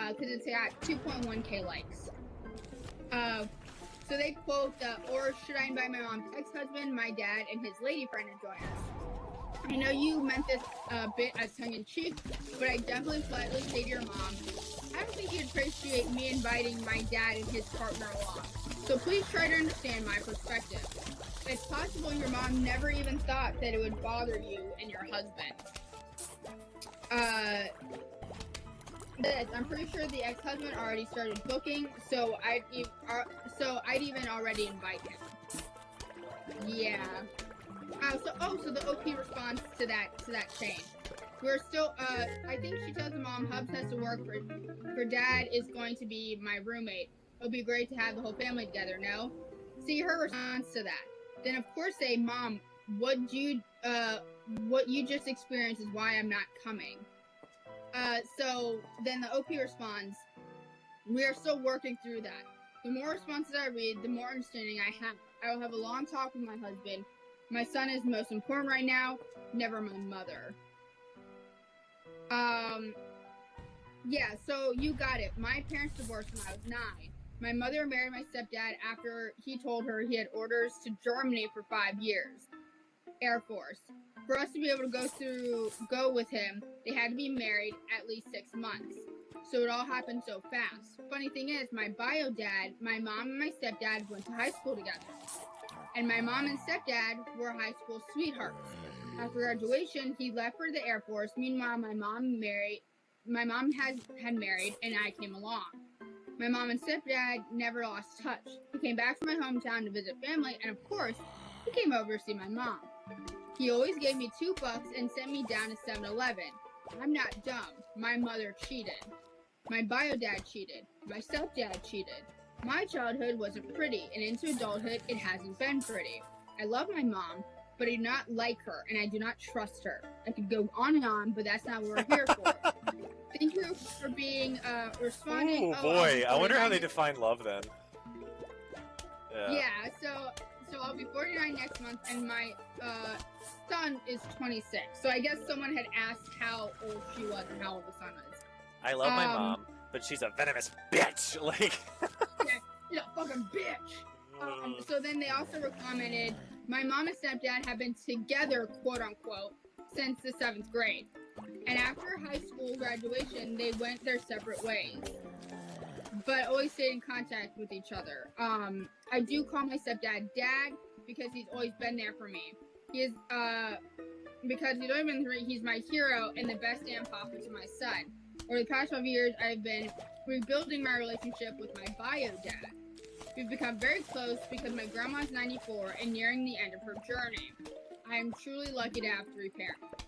Because it's at 2.1k likes. So they quote, or should I invite my mom's ex-husband, my dad, and his lady friend to join us? I know you meant this a bit as tongue-in-cheek, but I definitely politely say to your mom, I don't think you'd appreciate me inviting my dad and his partner along. So please try to understand my perspective. It's possible your mom never even thought that it would bother you and your husband. I'm pretty sure the ex-husband already started booking, so I'd even already invite him. Yeah. So the OP responds to that change. We're still, I think she tells the mom Hubs has to work for dad is going to be my roommate. It'll be great to have the whole family together, no? See her response to that. Then of course say, Mom, what you just experienced is why I'm not coming. So then the OP responds, we are still working through that. The more responses I read, the more understanding I have. I will have a long talk with my husband. My son is most important right now, never my mother. Yeah, so you got it. My parents divorced when I was 9. My mother married my stepdad after he told her he had orders to Germany for 5 years. Air Force. For us to be able to go with him, they had to be married at least 6 months. So it all happened so fast. Funny thing is, my bio dad, my mom and my stepdad went to high school together. And my mom and stepdad were high school sweethearts. After graduation, he left for the Air Force. Meanwhile, my mom had married, and I came along. My mom and stepdad never lost touch. He came back to my hometown to visit family, and of course, he came over to see my mom. He always gave me $2 and sent me down to 7-Eleven. I'm not dumb. My mother cheated. My bio dad cheated. My stepdad cheated. My childhood wasn't pretty, and into adulthood, it hasn't been pretty. I love my mom, but I do not like her, and I do not trust her. I could go on and on, but that's not what we're here for. Thank you for being responding. Oh boy, I wonder how they define love then. Yeah, so I'll be 49 next month, and my son is 26. So I guess someone had asked how old she was and how old the son is. I love my mom, but she's a venomous bitch. Like, yeah, she's a fucking bitch. So then they also commented, my mom and stepdad have been together, quote unquote, since the 7th grade. And after high school graduation, they went their separate ways, but always stayed in contact with each other. I do call my stepdad Dad because he's always been there for me. He is, because he's always been there, he's my hero and the best damn papa to my son. Over the past 5 years, I've been rebuilding my relationship with my bio dad. We've become very close because my grandma's 94 and nearing the end of her journey. I am truly lucky to have 3 parents.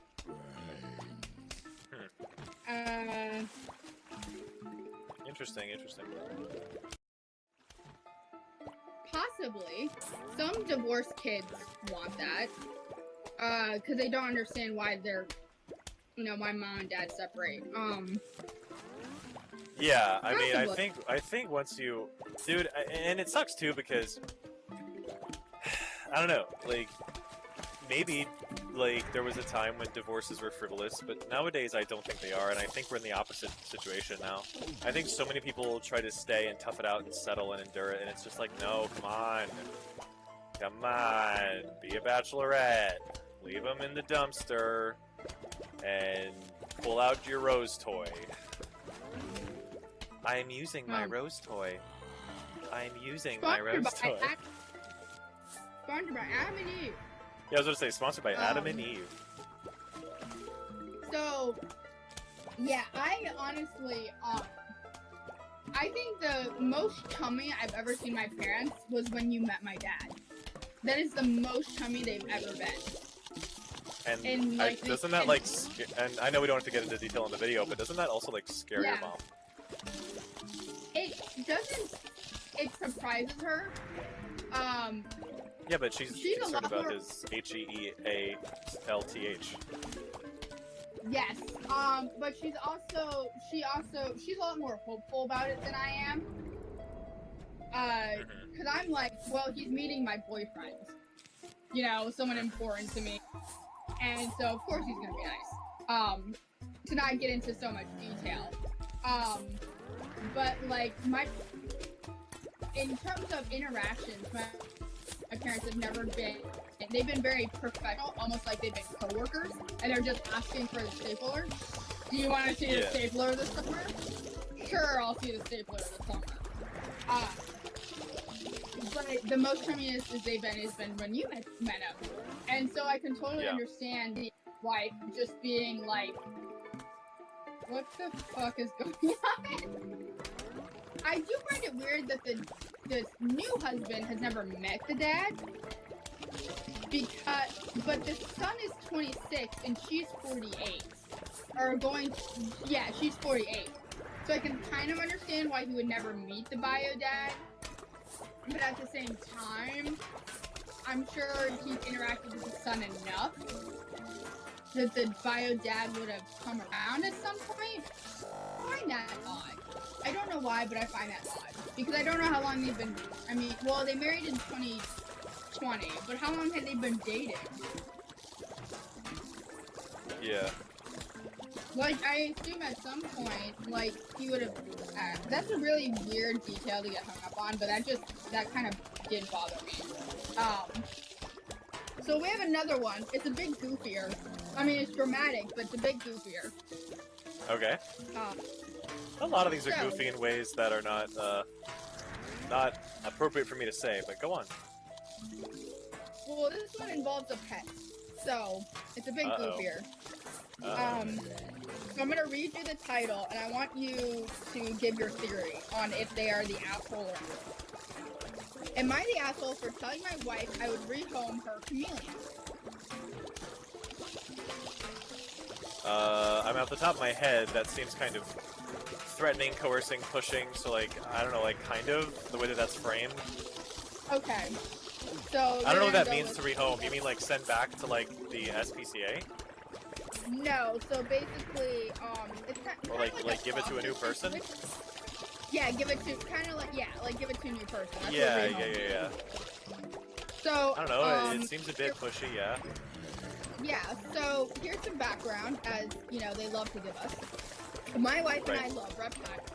Interesting. Possibly. Some divorced kids want that. Because they don't understand why they're, my mom and dad separate. Yeah, I possibly. mean, I think once you... Dude, and it sucks too because... I don't know, like... Maybe, like, there was a time when divorces were frivolous, but nowadays I don't think they are, and I think we're in the opposite situation now. I think so many people try to stay and tough it out and settle and endure it, and it's just like, no, come on. Come on. Be a bachelorette. Leave them in the dumpster. And pull out your rose toy. I am using my rose toy. I'm using my rose toy. Sponsored by Adam and Eve. Yeah, I was going to say, sponsored by Adam and Eve. So, yeah, I honestly, I think the most chummy I've ever seen my parents was when you met my dad. That is the most chummy they've ever been. And like, doesn't that, like, and I know we don't have to get into detail in the video, but doesn't that also, like, scare your mom? It doesn't, it surprises her. Yeah, but she's concerned about his H-E-E-A-L-T-H. Yes, but she's a lot more hopeful about it than I am. Because I'm like, well, he's meeting my boyfriend. Someone important to me. And so, of course, he's gonna be nice. To not get into so much detail. But, like, in terms of interactions, my parents have never been, they've been very professional, almost like they've been co-workers, and they're just asking for the stapler. Do you want to see the stapler this summer? Sure, I'll see the stapler this summer. But the most chummiest they've been has been when you met him. And so I can totally understand the wife just being like, what the fuck is going on? I do find it weird that the new husband has never met the dad, but the son is 26 and she's 48, she's 48. So I can kind of understand why he would never meet the bio dad, but at the same time, I'm sure he's interacted with the son enough that the bio dad would have come around at some point. I find that odd. I don't know why, but I find that odd. Because I don't know how long they've been... they married in 2020, but how long had they been dating? Yeah. Like, I assume at some point, like, he would have... that's a really weird detail to get hung up on, but that kind of did bother me. So we have another one. It's a bit goofier. It's dramatic, but it's a bit goofier. Okay. A lot of these are goofy in ways that are not appropriate for me to say, but go on. Well, this one involves a pet, so it's a bit goofier. So I'm gonna read you the title, and I want you to give your theory on if they are the asshole or not. Am I the asshole for telling my wife I would rehome her chameleon? I'm off the top of my head, that seems kind of threatening, coercing, pushing. So like, I don't know, like kind of the way that that's framed. Okay. So I don't know what that means to rehome. You mean like send back to like the SPCA? No. So basically, it's or like give it to a new person? Yeah, give it to give it to a new person. That's Yeah. So I don't know. It seems a bit pushy. Yeah. Yeah. So here's some background, as you know, they love to give us. My wife and I love reptiles.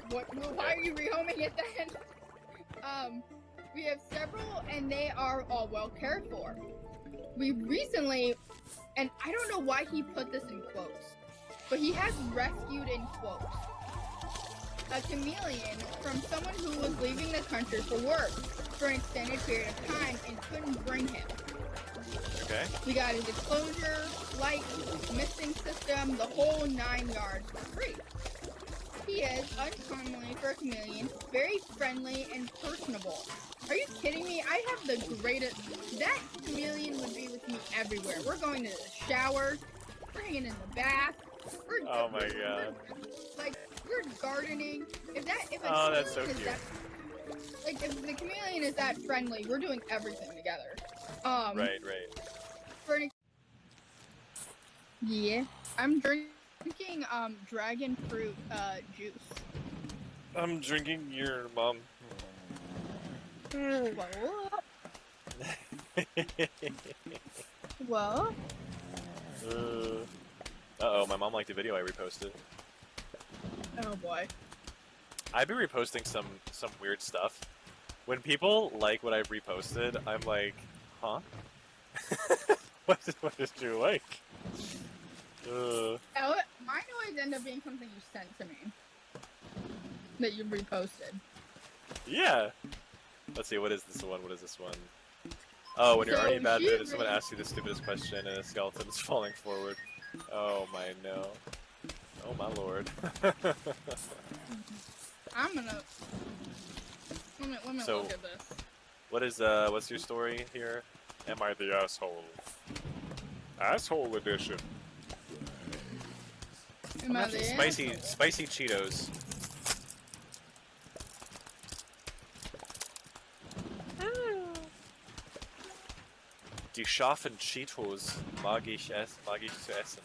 Why are you rehoming it then? We have several, and they are all well cared for. We recently, and I don't know why he put this in quotes, but he has rescued in quotes a chameleon from someone who was leaving the country for work for an extended period of time and couldn't bring him. Okay. We got his exposure, light, misting system, the whole 9 yards for free. He is, uncommonly for a chameleon, very friendly and personable. Are you kidding me? I have the greatest... That chameleon would be with me everywhere. We're going to the shower, we're hanging in the bath. Oh my god. We're gardening. That's so cute. If the chameleon is that friendly, we're doing everything together. Right. Yeah. I'm drinking dragon fruit juice. I'm drinking your mom. Well. Uh-oh, my mom liked a video I reposted. Oh boy. I've been reposting some weird stuff. When people like what I've reposted, I'm like, huh? What did you like? Mine always end up being something you sent to me. That you reposted. Yeah. Let's see, what is this one? Oh, when you're already in bad mood and someone asks you the stupidest question and a skeleton is falling forward. Oh my no. Oh my lord. I'm gonna... Let me look at this. What's your story here? Am I the asshole? Asshole edition. Spicy Cheetos. Die scharfen Cheetos mag ich zu essen.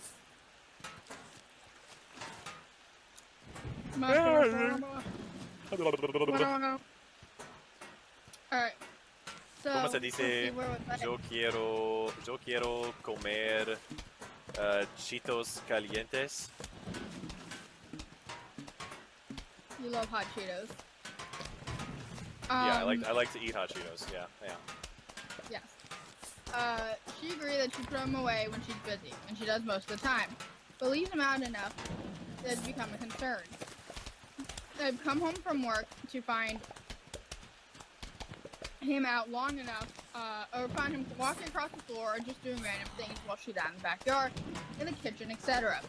Alright. So, ¿Cómo se dice? Yo quiero comer Cheetos calientes. You love hot Cheetos. Yeah, I like to eat hot Cheetos. Yeah. Yes. She agreed that she put them away when she's busy, and she does most of the time, but leaves them out enough that it's become a concern. I've come home from work to find him out long enough, or find him walking across the floor or just doing random things while she's out in the backyard, in the kitchen, etc.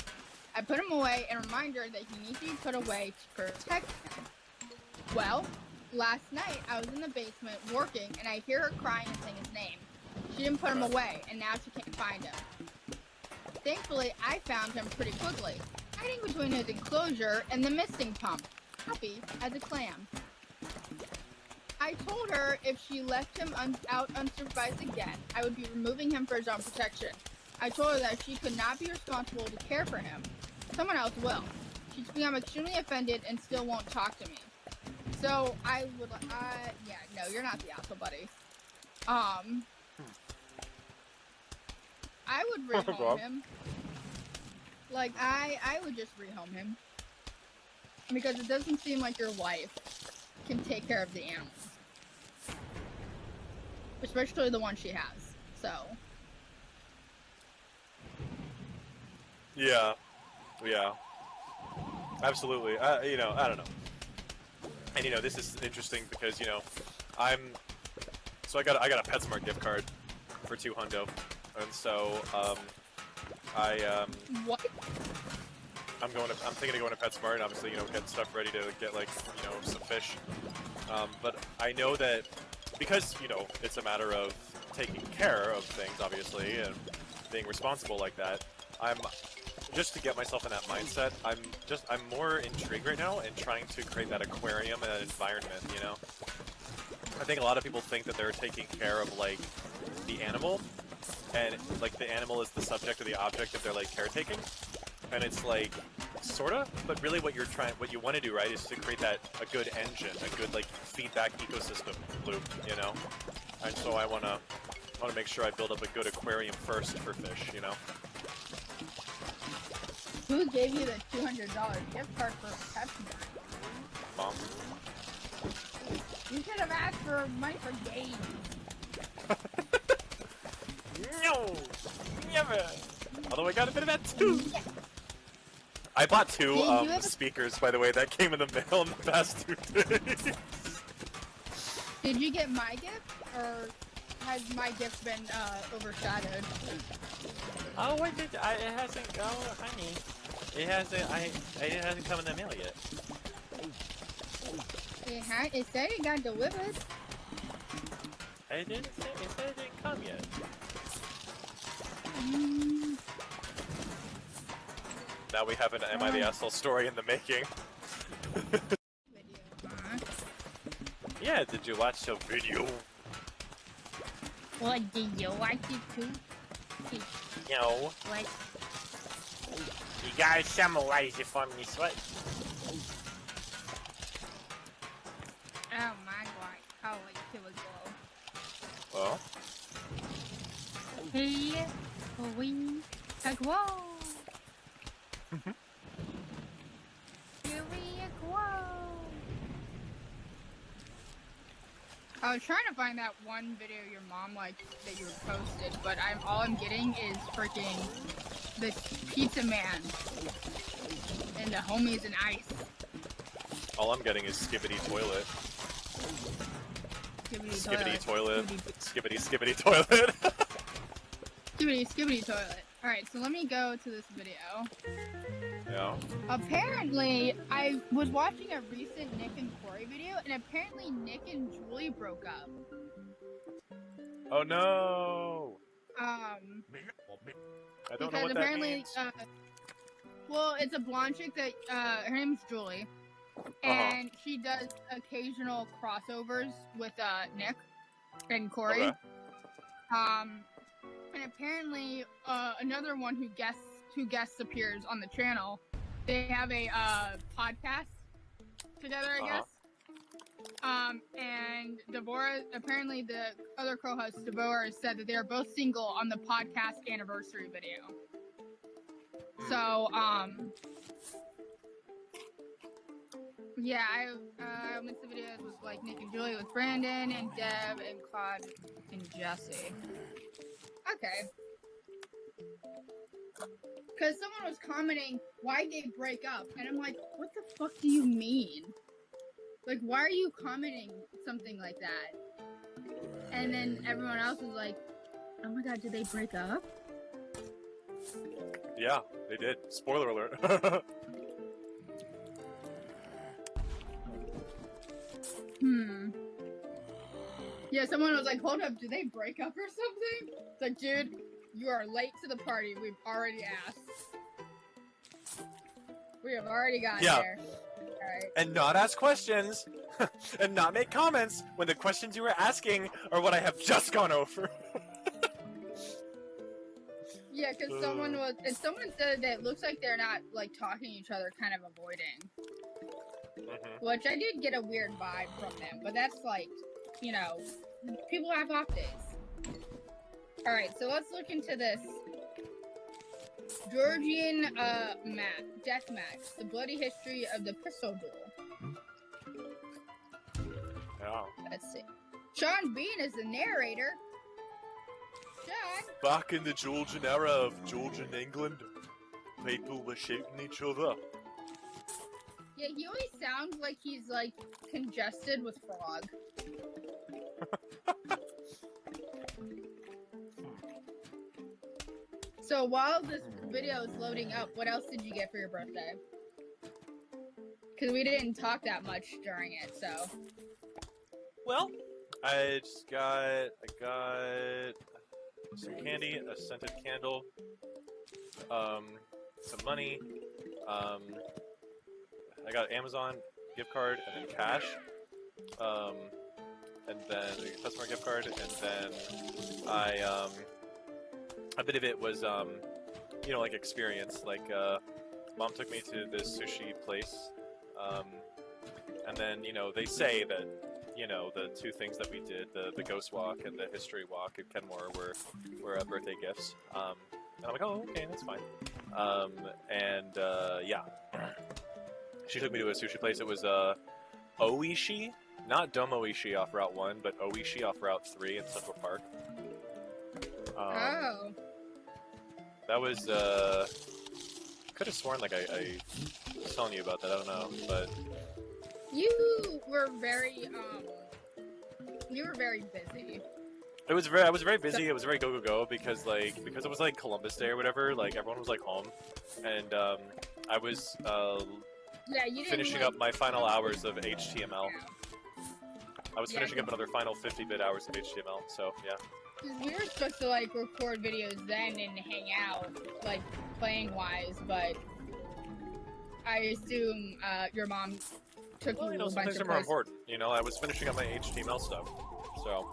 I put him away and remind her that he needs to be put away to protect him. Well, last night I was in the basement working and I hear her crying and saying his name. She didn't put him away and now she can't find him. Thankfully, I found him pretty quickly, hiding between his enclosure and the misting pump, happy as a clam. I told her if she left him out unsupervised again, I would be removing him for his own protection. I told her that she could not be responsible to care for him. Someone else will. She's become extremely offended and still won't talk to me. So I would, yeah, no, you're not the asshole, buddy. I would rehome him. Like, I would just rehome him. Because it doesn't seem like your wife can take care of the animals. Especially the one she has, so. Yeah. Absolutely. I don't know. And this is interesting because I got a PetSmart gift card for $200, and so What? I'm thinking of going to PetSmart and obviously get stuff ready to get some fish. But I know that because it's a matter of taking care of things obviously and being responsible like that. just to get myself in that mindset, I'm more intrigued right now in trying to create that aquarium and that environment, you know? I think a lot of people think that they're taking care of, like, the animal, and, like, the animal is the subject or the object of their, like, caretaking, and it's, like, sorta, but really what you want to do, right, is to create a good engine, a good, like, feedback ecosystem loop, you know? And so I wanna make sure I build up a good aquarium first for fish, you know? Who gave you the $200 gift card for PepsiCo? Mom. You should have asked for money for games. No! Never! Although I got a bit of that too! Yeah. I bought two speakers, by the way, that came in the mail in the past 2 days. Did you get my gift, or has my gift been overshadowed? Oh, what did it hasn't? Oh, honey, it hasn't come in the mail yet. It said it got delivered. It said it didn't come yet. Now we have an Am I the Asshole story in the making. Yeah, did you watch the video? What, did you watch it too? No. What? You gotta summarize it for me, sweat. Oh my god, how like to a glow. Well? Here we go. Here we go. I was trying to find that one video your mom liked that you posted, but all I'm getting is freaking this pizza man and the homies and ice. All I'm getting is skibbity toilet. Skibbity toilet. Skibbity toilet. Skibbity toilet. Alright, so let me go to this video. Yeah. Apparently, I was watching a recent Nick and Corey video, and apparently Nick and Julie broke up. Oh no! I don't know what that means. Well, it's a blonde chick that, her name's Julie, and she does occasional crossovers with, Nick and Corey. Okay. And apparently, another one who guest appears on the channel, they have a, podcast together, I guess. And Deborah, apparently the other co-host, Deborah, said that they are both single on the podcast anniversary video. So, yeah, I missed the videos with, like, Nick and Julie with Brandon and Deb and Claude and Jesse. Okay. Because someone was commenting, why'd they break up? And I'm like, what the fuck do you mean? Like, why are you commenting something like that? And then everyone else was like, oh my god, did they break up? Yeah, they did. Spoiler alert. Yeah, someone was like, hold up, did they break up or something? It's like, dude, you are late to the party. We've already asked. We have already gotten there. Alright. And not ask questions, and not make comments when the questions you were asking are what I have just gone over. Yeah, because someone said that it looks like they're not, like, talking to each other, kind of avoiding. Which I did get a weird vibe from them, but that's like, you know, people have off days. Alright, so let's look into this. Georgian, deathmatch. The bloody history of the pistol duel. Yeah. Let's see. Sean Bean is the narrator. Sean! Back in the Georgian era of Georgian England, people were shooting each other. Yeah, he always sounds like he's, like, congested with frog. So while this video is loading up, what else did you get for your birthday? Because we didn't talk that much during it, so. Well, I got some candy, a scented candle, some money. I got Amazon gift card and then cash. And then a customer gift card, and then a bit of it was, you know, like experience. Like, mom took me to this sushi place, and then, you know, they say that, you know, the two things that we did, the ghost walk and the history walk at Kenmore were birthday gifts. And I'm like, oh, okay, that's fine. Yeah. She took me to a sushi place. It was, Oishi? Not Domoishi off Route 1, but Oishi off Route 3 in Central Park. Oh. That was, could have sworn like I was telling you about that, I don't know, but... You were very busy. I was very busy, it was very go because it was like Columbus Day or whatever, like everyone was like home, and I was Yeah, you didn't, finishing like, up my final hours of HTML. Yeah. I was finishing up another final 50-bit hours of HTML, so yeah. We were supposed to like record videos then and hang out, like playing wise, but I assume your mom took Well, you you know, a bunch sometimes of they're more important. You know, I was finishing up my HTML stuff, so